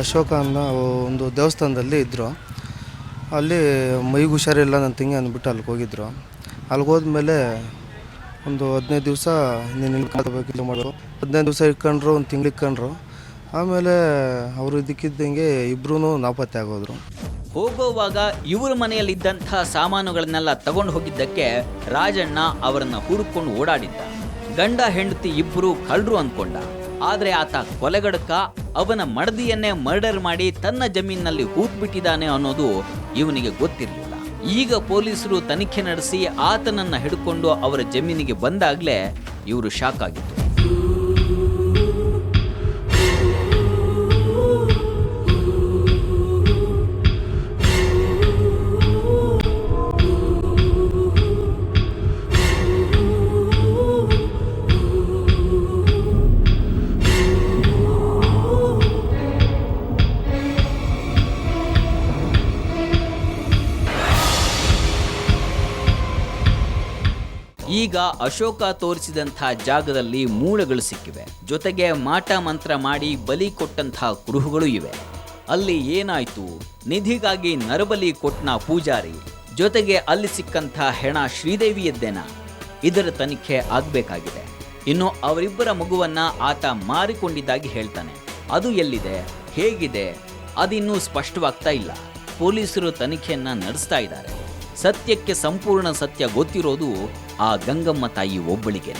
ಅಶೋಕ ಅನ್ನೋ ಒಂದು ದೇವಸ್ಥಾನದಲ್ಲಿ ಇದ್ದರು. ಅಲ್ಲಿ ಮೈಗೆ ಹುಷಾರಿಲ್ಲ ನನ್ನ ತಂಗಿ ಅಂದ್ಬಿಟ್ಟು ಅಲ್ಲಿಗೆ ಹೋಗಿದ್ದರು. ಅಲ್ಲಿಗೆ ಹೋದ್ಮೇಲೆ ಒಂದು 15 ದಿವಸ ನೀನು ಕಳ್ಕೋಬೇಕು ಮಾಡೋರು. 15 ದಿವಸ ಇಟ್ಕೊಂಡ್ರು, ಒಂದು ತಿಂಗಳು ಇಟ್ಕೊಂಡ್ರು. ಆಮೇಲೆ ಅವರು ಇದಕ್ಕಿದ್ದಂಗೆ ಇಬ್ಬರೂ ನಾಪತ್ತೆ ಆಗೋದ್ರು. ಹೋಗುವಾಗ ಇವ್ರ ಮನೆಯಲ್ಲಿದ್ದಂಥ ಸಾಮಾನುಗಳನ್ನೆಲ್ಲ ತಗೊಂಡು ಹೋಗಿದ್ದಕ್ಕೆ ರಾಜಣ್ಣ ಅವರನ್ನ ಹುಡುಕೊಂಡು ಓಡಾಡಿದ್ದ. ಗಂಡ ಹೆಂಡತಿ ಇಬ್ಬರು ಕಳ್ಳರು ಅಂದ್ಕೊಂಡ. ಆದರೆ ಆತ ಕೊಲೆಗಡಕ ಅವನ ಮಡದಿಯನ್ನೇ ಮರ್ಡರ್ ಮಾಡಿ ತನ್ನ ಜಮೀನಿನಲ್ಲಿ ಹೂತ್ಬಿಟ್ಟಿದ್ದಾನೆ ಅನ್ನೋದು ಇವನಿಗೆ ಗೊತ್ತಿರಲಿಲ್ಲ. ಈಗ ಪೊಲೀಸರು ತನಿಖೆ ನಡೆಸಿ ಆತನನ್ನ ಹಿಡ್ಕೊಂಡು ಅವರ ಜಮೀನಿಗೆ ಬಂದಾಗಲೇ ಇವರು ಶಾಕ್ ಆಗಿತ್ತು. ಈಗ ಅಶೋಕ ತೋರಿಸಿದಂಥ ಜಾಗದಲ್ಲಿ ಮೂಳೆಗಳು ಸಿಕ್ಕಿವೆ. ಜೊತೆಗೆ ಮಾಟ ಮಂತ್ರ ಮಾಡಿ ಬಲಿ ಕೊಟ್ಟಂಥ ಕುರುಹುಗಳು ಇವೆ. ಅಲ್ಲಿ ಏನಾಯ್ತು? ನಿಧಿಗಾಗಿ ನರಬಲಿ ಕೊಟ್ನ ಪೂಜಾರಿ, ಜೊತೆಗೆ ಅಲ್ಲಿ ಸಿಕ್ಕಂಥ ಹೆಣ ಶ್ರೀದೇವಿಯದ್ದೇನಾ? ಇದರ ತನಿಖೆ ಆಗಬೇಕಾಗಿದೆ. ಇನ್ನು ಅವರಿಬ್ಬರ ಮಗುವನ್ನ ಆತ ಮಾರಿಕೊಂಡಿದ್ದಾಗಿ ಹೇಳ್ತಾನೆ. ಅದು ಎಲ್ಲಿದೆ, ಹೇಗಿದೆ, ಅದಿನ್ನೂ ಸ್ಪಷ್ಟವಾಗ್ತಾ ಇಲ್ಲ. ಪೊಲೀಸರು ತನಿಖೆಯನ್ನ ನಡೆಸ್ತಾ ಇದ್ದಾರೆ. ಸತ್ಯಕ್ಕೆ ಸಂಪೂರ್ಣ ಸತ್ಯ ಗೊತ್ತಿರೋದು ಆ ಗಂಗಮ್ಮ ತಾಯಿ ಒಬ್ಬಳಿಗೆ.